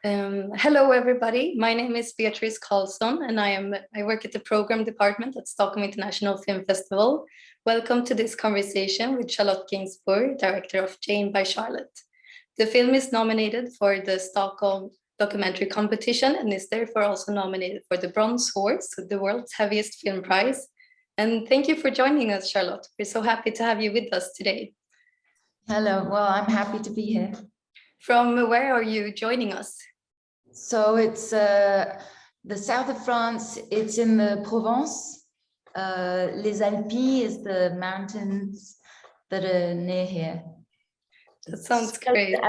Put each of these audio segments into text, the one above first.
Hello, everybody. My name is Beatrice Karlsson, and I work at the program department at Stockholm International Film Festival. Welcome to this conversation with Charlotte Gainsbourg, director of Jane by Charlotte. The film is nominated for the Stockholm Documentary Competition and is therefore also nominated for the Bronze Horse, the world's heaviest film prize. And thank you for joining us, Charlotte. We're so happy to have you with us today. Hello, well, I'm happy to be here. From where are you joining us? So it's the south of France, it's in the Provence. Les Alpes is the mountains that are near here. That sounds great.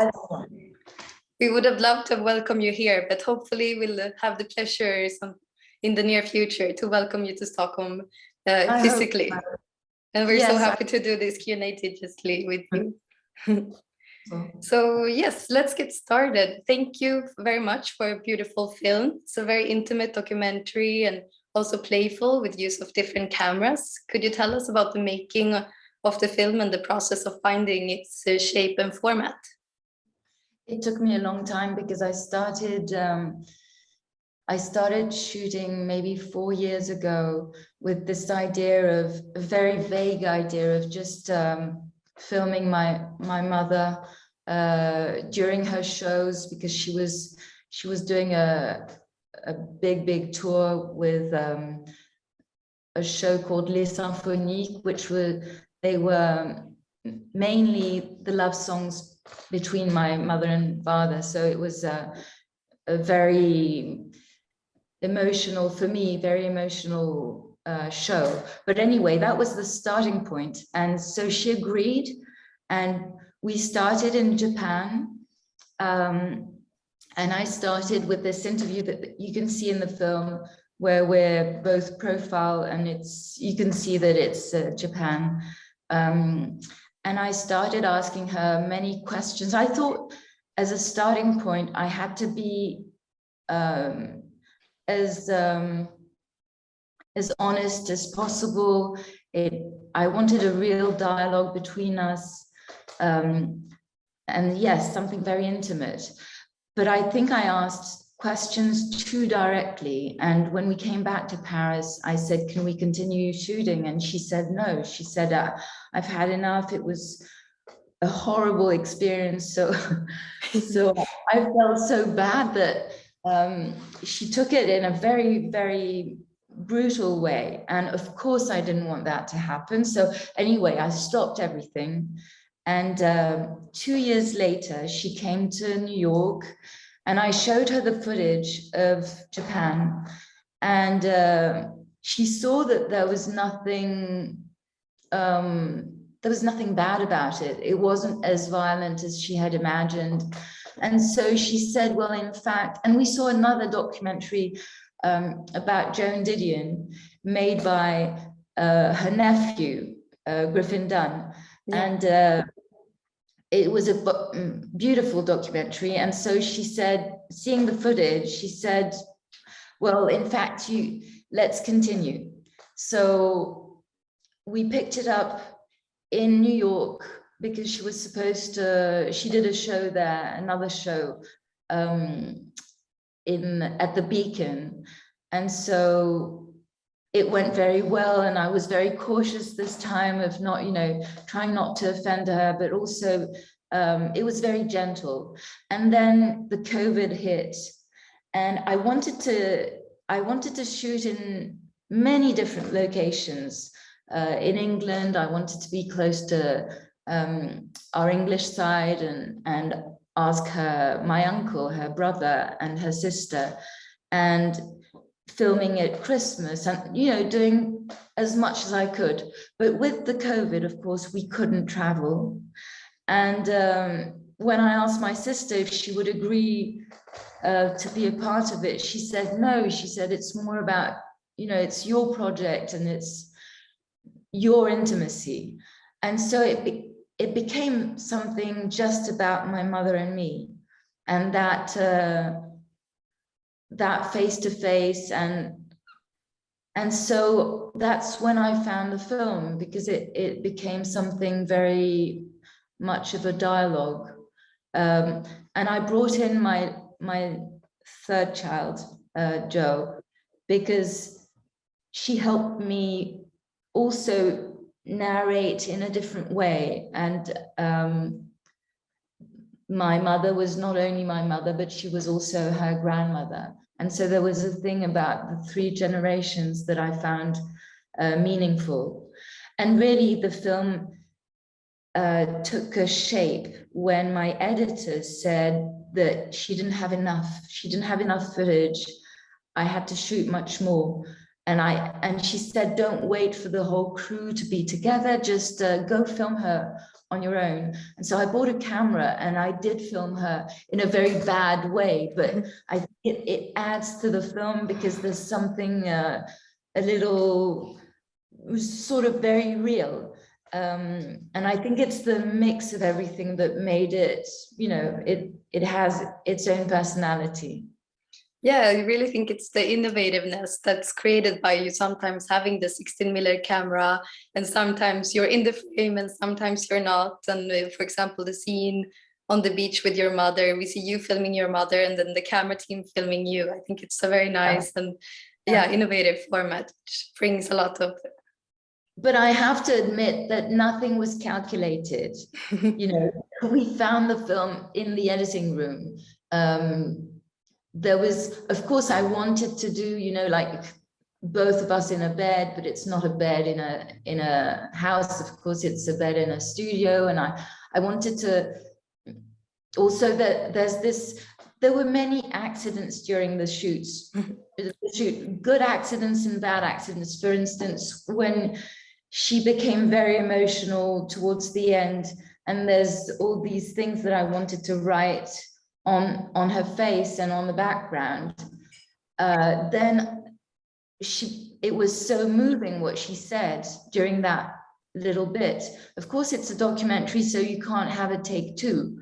We would have loved to welcome you here, but hopefully we'll have the pleasure in the near future to welcome you to Stockholm physically. And we're so happy to do this Q&A digitally with you. So yes, let's get started. Thank you very much for a beautiful film. It's a very intimate documentary and also playful with use of different cameras. Could you tell us about the making of the film and the process of finding its shape and format? It took me a long time because I started shooting maybe 4 years ago with this idea of a very vague idea of just filming my mother during her shows, because she was doing a big tour with a show called Les Symphoniques, which were mainly the love songs between my mother and father. So it was a very emotional, for me, very emotional show. But anyway, that was the starting point. And so she agreed, and we started in Japan. And I started with this interview that you can see in the film, where we're both profile, and you can see that it's Japan. And I started asking her many questions. I thought as a starting point, I had to be as honest as possible. I wanted a real dialogue between us, and yes, something very intimate. But I think I asked questions too directly. And when we came back to Paris, I said, "Can we continue shooting?" And she said no. She said, "I've had enough. It was a horrible experience." So I felt so bad that she took it in a very, very brutal way. And of course, I didn't want that to happen. So anyway, I stopped everything. And 2 years later, she came to New York, and I showed her the footage of Japan. And she saw that there was nothing bad about it. It wasn't as violent as she had imagined. And so she said, well, in fact, and we saw another documentary about Joan Didion, made by her nephew, Griffin Dunn. Yeah. And it was a beautiful documentary. And so she said, seeing the footage, she said, well, in fact, let's continue. So we picked it up in New York, because she was supposed to, she did a show there, another show at the Beacon. And so it went very well. And I was very cautious this time of not, trying not to offend her, but also it was very gentle. And then the COVID hit, and I wanted to shoot in many different locations. In England, I wanted to be close to our English side and ask my uncle, her brother, and her sister, and filming at Christmas, and doing as much as I could. But with the COVID, of course, we couldn't travel. And when I asked my sister if she would agree to be a part of it, she said no. She said it's more about, it's your project and it's your intimacy. And so it became something just about my mother and me, and that face-to-face, and so that's when I found the film, because it became something very much of a dialogue. And I brought in my my third child, Joe, because she helped me also narrate in a different way. And my mother was not only my mother, but she was also her grandmother. And so there was a thing about the three generations that I found meaningful. And really the film took a shape when my editor said that she didn't have enough footage. I had to shoot much more. And she said, don't wait for the whole crew to be together, just go film her on your own. And so I bought a camera and I did film her in a very bad way, but it adds to the film because there's something a little sort of very real. And I think it's the mix of everything that made it, you know, it has its own personality. Yeah, I really think it's the innovativeness that's created by you sometimes having the 16mm camera, and sometimes you're in the frame and sometimes you're not. And for example, the scene on the beach with your mother, we see you filming your mother and then the camera team filming you. I think it's a very nice and innovative format, which brings a lot of. But I have to admit that nothing was calculated. You know, we found the film in the editing room. There was, of course, I wanted to do, you know, like both of us in a bed, but it's not a bed in a house. Of course, it's a bed in a studio. And I wanted to also that there were many accidents during the shoots, good accidents and bad accidents. For instance, when she became very emotional towards the end, and there's all these things that I wanted to write on her face and on the background, then it was so moving what she said during that little bit. Of course, it's a documentary, so you can't have a take two.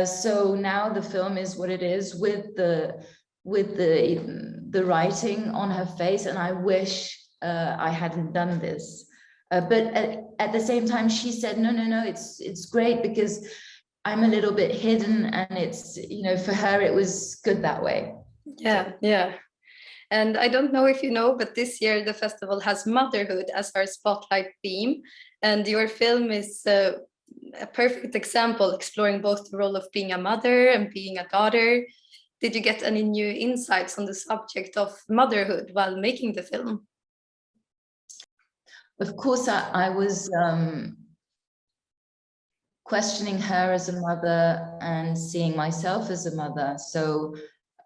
So now the film is what it is with the writing on her face, and I wish I hadn't done this. But at the same time, she said, no, it's great because I'm a little bit hidden, and it's, you know, for her, it was good that way. Yeah. And I don't know if you know, but this year the festival has motherhood as our spotlight theme. And your film is a perfect example, exploring both the role of being a mother and being a daughter. Did you get any new insights on the subject of motherhood while making the film? Of course, I was questioning her as a mother and seeing myself as a mother. So,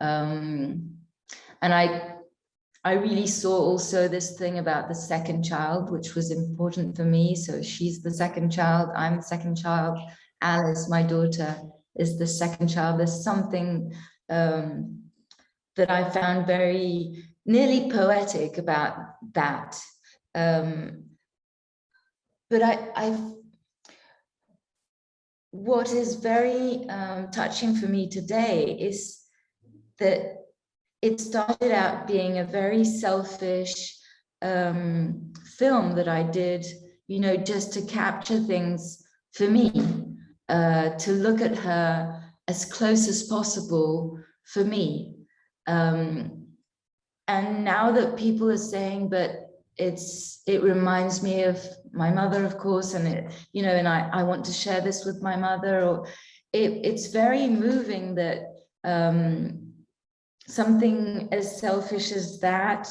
and I really saw also this thing about the second child, which was important for me. So she's the second child, I'm the second child. Alice, my daughter, is the second child. There's something that I found very nearly poetic about that. But what is very touching for me today is that it started out being a very selfish film that I did, you know, just to capture things for me, to look at her as close as possible for me. And now that people are saying, but it reminds me of my mother, of course, and it, you know, and I want to share this with my mother, or it's very moving that something as selfish as that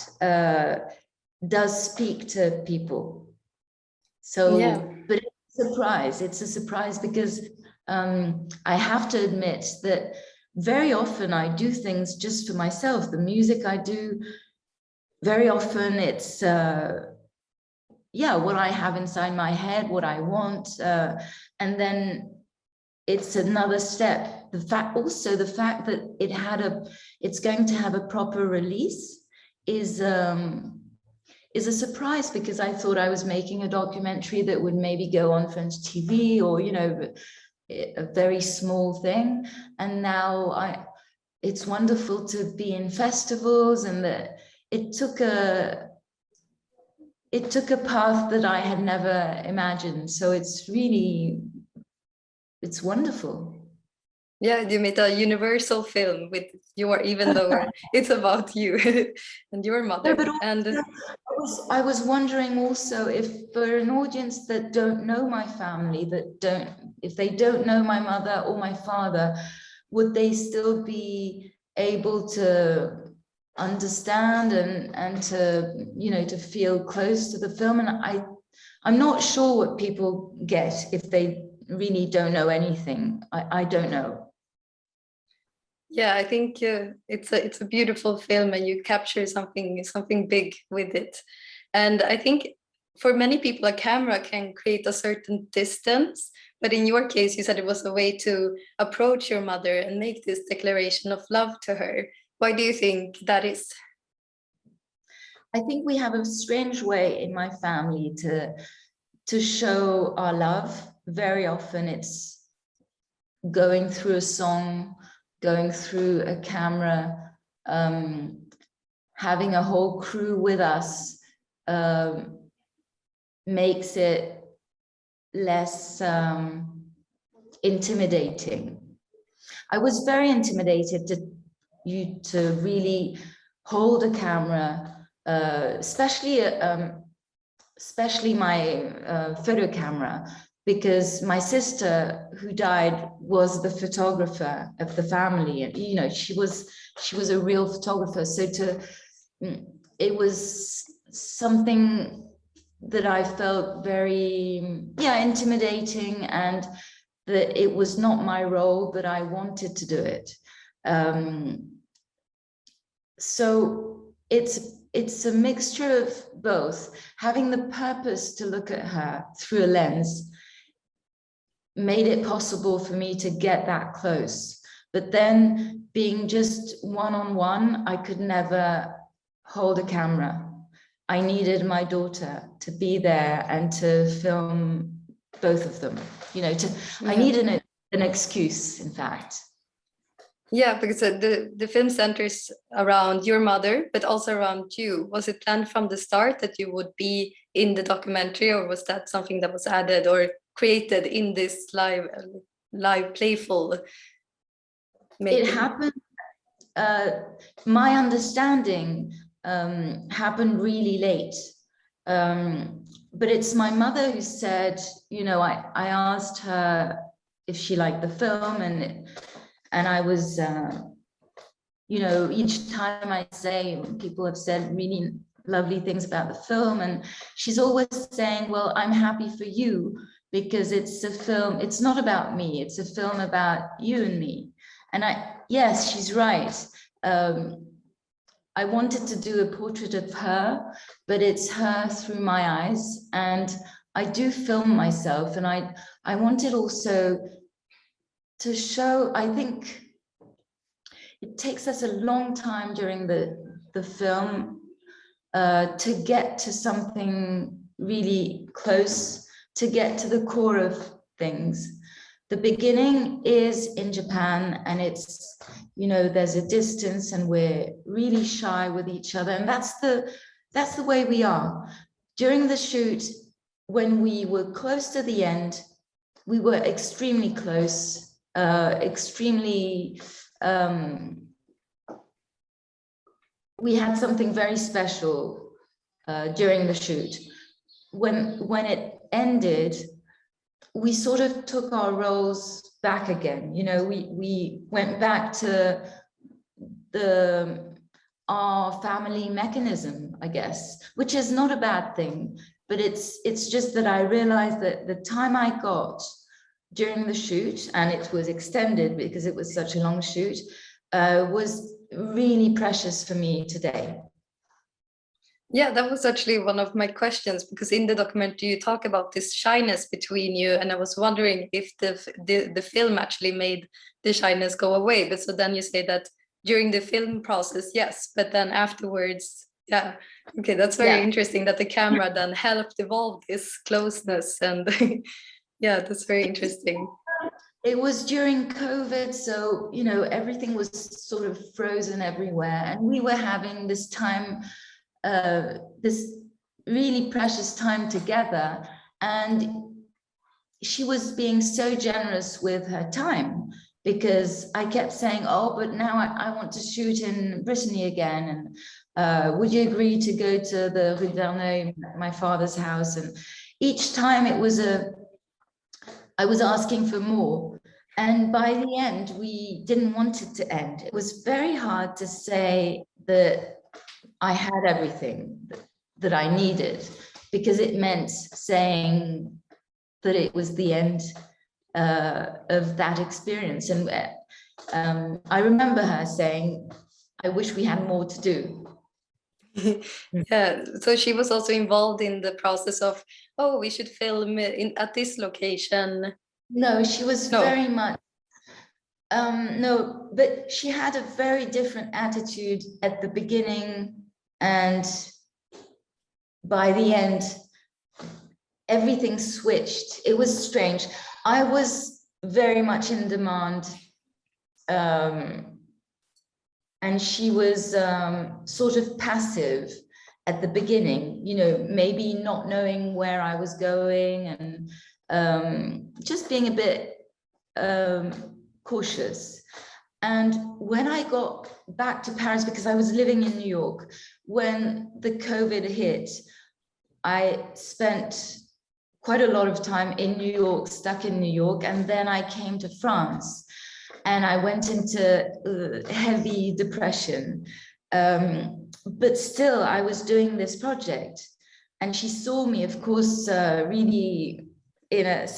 does speak to people. So, yeah. But it's a surprise because I have to admit that very often I do things just for myself. The music I do, very often it's what I have inside my head, what I want, and then it's another step. The fact that it's going to have a proper release is a surprise, because I thought I was making a documentary that would maybe go on French TV, or, you know, a very small thing. And now it's wonderful to be in festivals, and that it took a path that I had never imagined. So it's wonderful. Yeah, you made a universal film with your, even though it's about you and your mother. No, but And I was wondering also if for an audience that don't know my family, if they don't know my mother or my father, would they still be able to understand and to, you know, to feel close to the film? And I'm not sure what people get if they really don't know anything. I don't know. yeah, I think it's a beautiful film, and you capture something big with it. And I think for many people, a camera can create a certain distance. But in your case, you said it was a way to approach your mother and make this declaration of love to her. Why do you think that is? I think we have a strange way in my family to show our love. Very often it's going through a song, going through a camera, having a whole crew with us makes it less intimidating. I was very intimidated to really hold a camera, especially my photo camera, because my sister who died was the photographer of the family, and you know, she was a real photographer. So it was something that I felt very intimidating, and that it was not my role, but I wanted to do it. So it's a mixture of both. Having the purpose to look at her through a lens made it possible for me to get that close. But then being just one-on-one, I could never hold a camera. I needed my daughter to be there and to film both of them. You know, I needed an excuse, in fact. Yeah, because the film centers around your mother, but also around you. Was it planned from the start that you would be in the documentary, or was that something that was added or created in this live playful making? It happened. My understanding happened really late. But it's my mother who said, you know, I asked her if she liked the film, and I was, you know, each time I say, people have said really lovely things about the film, and she's always saying, well, I'm happy for you because it's a film, it's not about me, it's a film about you and me. And yes, she's right. I wanted to do a portrait of her, but it's her through my eyes, and I do film myself, and I wanted also to show, I think it takes us a long time during the film to get to something really close, to get to the core of things. The beginning is in Japan, and it's, you know, there's a distance and we're really shy with each other, and that's the way we are. During the shoot, when we were close to the end, we were extremely close, extremely we had something very special during the shoot. When it ended, we sort of took our roles back again. You know, we went back to our family mechanism, I guess, which is not a bad thing. But it's just that I realized that the time I got during the shoot, and it was extended because it was such a long shoot, was really precious for me today. Yeah, that was actually one of my questions, because in the documentary you talk about this shyness between you, and I was wondering if the film actually made the shyness go away. But so then you say that during the film process, yes, but then afterwards, yeah. Okay, that's very interesting that the camera then helped evolve this closeness, and yeah, that's very interesting. It was during COVID, so, you know, everything was sort of frozen everywhere, and we were having this time, this really precious time together, and she was being so generous with her time, because I kept saying, oh, but now I want to shoot in Brittany again. And would you agree to go to the Rue Verneuil, my father's house? And each time I was asking for more. And by the end, we didn't want it to end. It was very hard to say that I had everything that I needed, because it meant saying that it was the end of that experience. And I remember her saying, I wish we had more to do. Yeah, so she was also involved in the process of, oh, we should film at this location. No, she was very much, no, but she had a very different attitude at the beginning, and by the end, everything switched. It was strange. I was very much in demand, and she was sort of passive at the beginning, you know, maybe not knowing where I was going, and just being a bit cautious. And when I got back to Paris, because I was living in New York, when the COVID hit, I spent quite a lot of time in New York, stuck in New York, and then I came to France. And I went into heavy depression. But still, I was doing this project. And she saw me, of course, really in it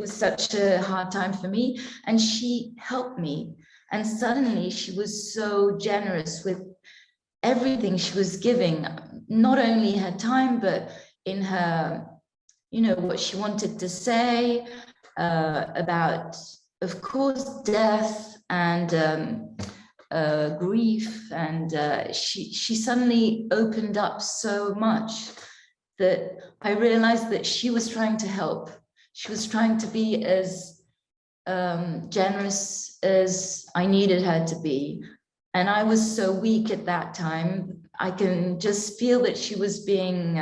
was such a hard time for me. And she helped me. And suddenly she was so generous with everything she was giving, not only her time, but in her, you know, what she wanted to say about, of course, death and grief. And she suddenly opened up so much that I realized that she was trying to help. She was trying to be as generous as I needed her to be. And I was so weak at that time. I can just feel that she was being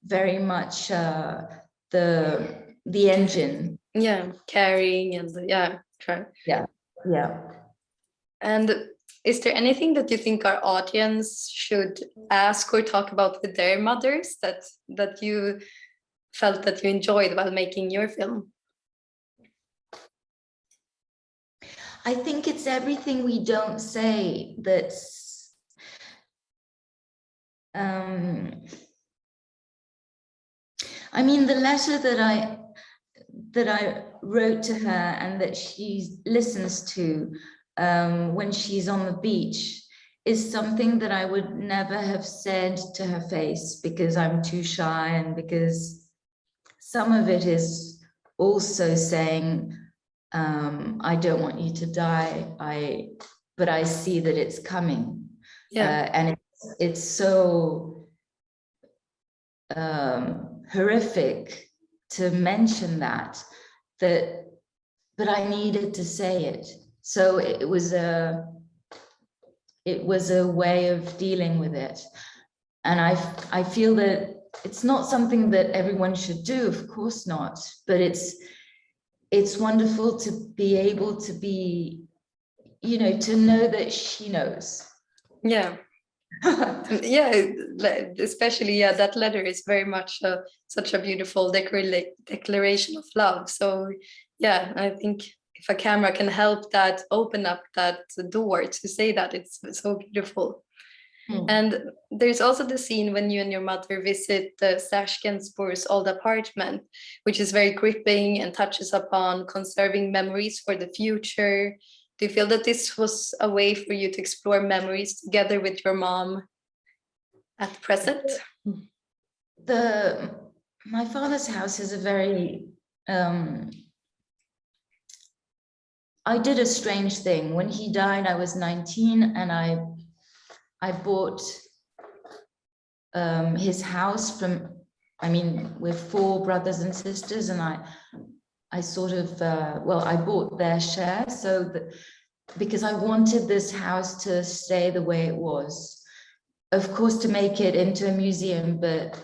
very much the engine. Yeah, carrying and try. Yeah. And is there anything that you think our audience should ask or talk about with their mothers that you felt that you enjoyed while making your film? I think it's everything we don't say that's I mean, the letter that I wrote to her and that she listens to when she's on the beach is something that I would never have said to her face, because I'm too shy, and because some of it is also saying, I don't want you to die, but I see that it's coming. And it's so horrific to mention that, but I needed to say it. So it was a way of dealing with it. And I feel that it's not something that everyone should do, of course not, but it's wonderful to be able to be, you know, to know that she knows. Yeah. Yeah, especially that letter is very much such a beautiful declaration of love. So yeah, I think if a camera can help that open up that door to say that, it's so beautiful. And there's also the scene when you and your mother visit Serge Gainsbourg's old apartment, which is very gripping and touches upon conserving memories for the future. Do you feel that this was a way for you to explore memories together with your mom at present? My father's house is a very, I did a strange thing. When he died, I was 19, and I bought his house with 4 brothers and sisters, and I sort of, I bought their share, so that, because I wanted this house to stay the way it was. Of course, to make it into a museum, but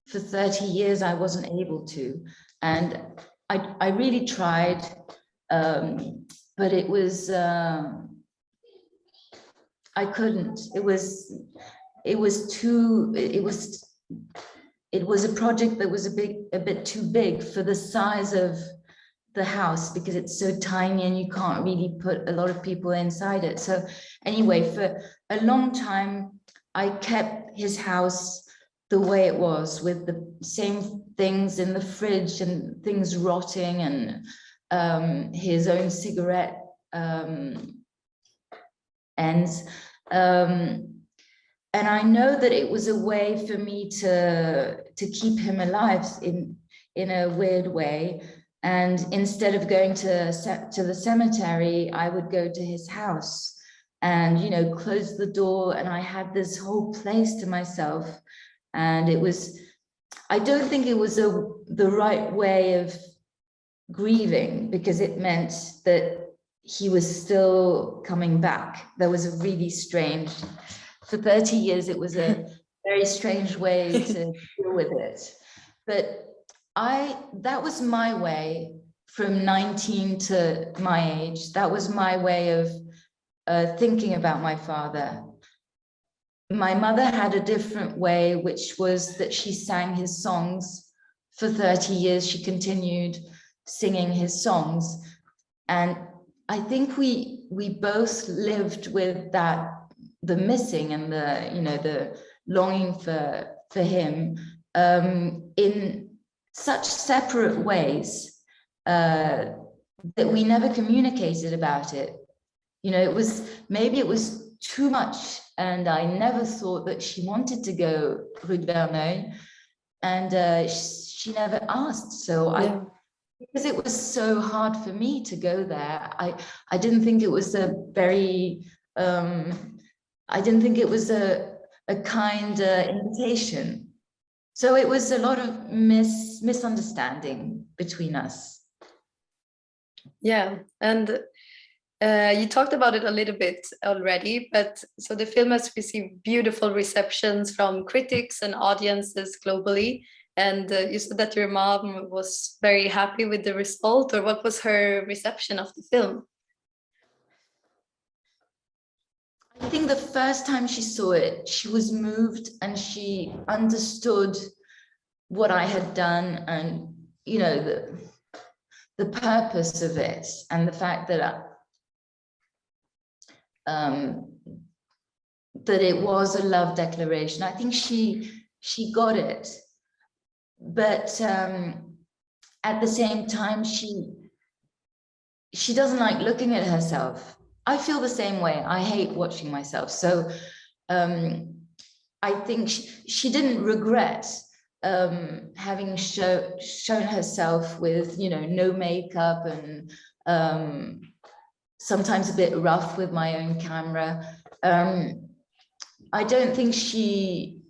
for 30 years, I wasn't able to. And I really tried. But it was, I couldn't, it was a project that was a bit too big for the size of the house, because it's so tiny and you can't really put a lot of people inside it. So anyway, for a long time, I kept his house the way it was, with the same things in the fridge and things rotting, and his own cigarette ends. And I know that it was a way for me to keep him alive in a weird way. And instead of going to the cemetery, I would go to his house and, you know, close the door, and I had this whole place to myself. And it was, I don't think it was the right way of grieving, because it meant that he was still coming back. There was a really strange, for 30 years, it was a very strange way to deal with it. But that was my way from 19 to my age. That was my way of thinking about my father. My mother had a different way, which was that she sang his songs. For 30 years, she continued singing his songs. And I think we both lived with that, the missing and the, you know, the longing for him in such separate ways that we never communicated about it. You know, maybe it was too much, and I never thought that she wanted to go Rue de Verneuil, and she never asked. So yeah. Because it was so hard for me to go there, I didn't think it was a very, I didn't think it was a kind invitation. So it was a lot of misunderstanding between us. Yeah, and you talked about it a little bit already, but so the film has received beautiful receptions from critics and audiences globally. And you said that your mom was very happy with the result, or what was her reception of the film? I think the first time she saw it, she was moved, and she understood what I had done, and, you know, the purpose of it, and the fact that that it was a love declaration. I think she got it, but at the same time, she doesn't like looking at herself. I feel the same way. I hate watching myself. So I think she didn't regret having shown herself with, you know, no makeup, and sometimes a bit rough with my own camera. I don't think she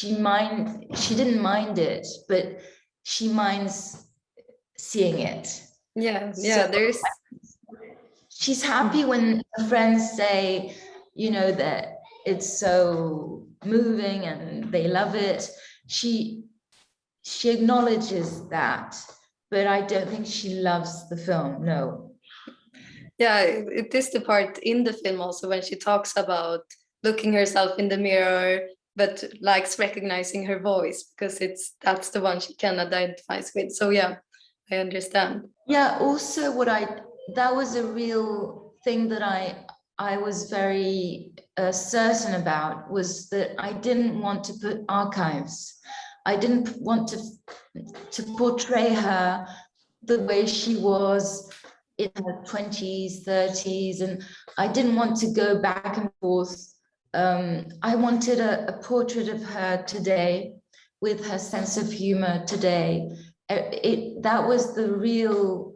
didn't mind it, but she minds seeing it. Yeah, so she's happy when her friends say, you know, that it's so moving and they love it. She acknowledges that, but I don't think she loves the film, no. Yeah, it is the part in the film also when she talks about looking herself in the mirror, but likes recognizing her voice, because that's the one she can identify with. So yeah, I understand. Yeah, also that was a real thing that I was very certain about, was that I didn't want to put archives. I didn't want to portray her the way she was in her 20s, 30s, and I didn't want to go back and forth. I wanted a portrait of her today, with her sense of humor today. That was the real,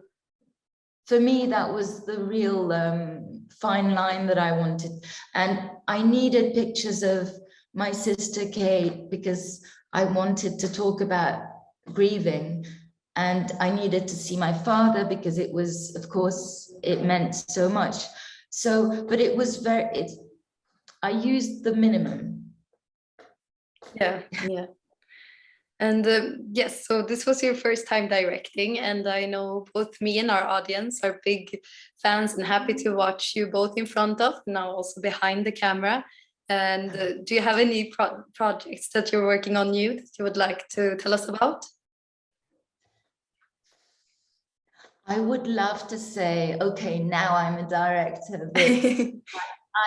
for me, that was the real fine line that I wanted. And I needed pictures of my sister Kate, because I wanted to talk about grieving. And I needed to see my father, because it was, of course, it meant so much. So, but it was I used the minimum. Yeah. And yes, so this was your first time directing, and I know both me and our audience are big fans and happy to watch you both in front of, now also behind the camera. And do you have any projects that you're working on new that you would like to tell us about? I would love to say, okay, now I'm a director, but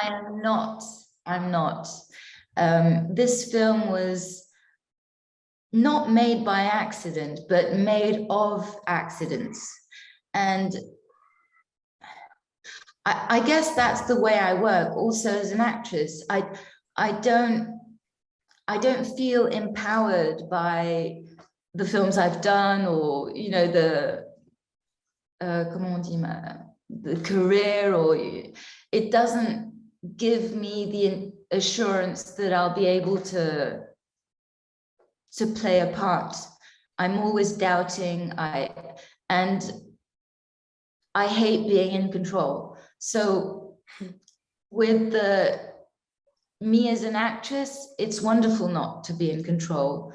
I'm not. I'm not. This film was not made by accident, but made of accidents. And I guess that's the way I work also as an actress. I don't feel empowered by the films I've done, or, you know, the comment on dit, the career, or it doesn't give me the assurance that I'll be able to play a part. I'm always doubting. And I hate being in control. So with me as an actress, it's wonderful not to be in control.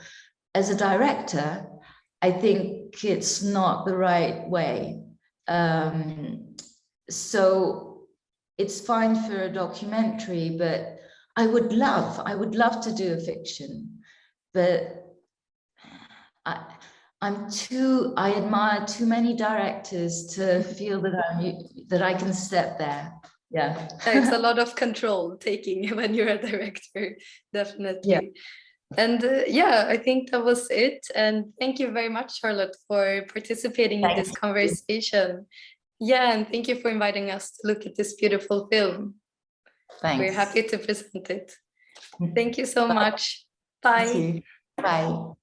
As a director, I think it's not the right way. So it's fine for a documentary, but I would love to do a fiction, but I admire too many directors to feel that I can step there. Yeah. It's a lot of control taking when you're a director, definitely. Yeah. And yeah, I think that was it. And thank you very much, Charlotte, for participating in this conversation. Yeah, and thank you for inviting us to look at this beautiful film. Thanks. We're happy to present it. Thank you so much. Bye. Bye.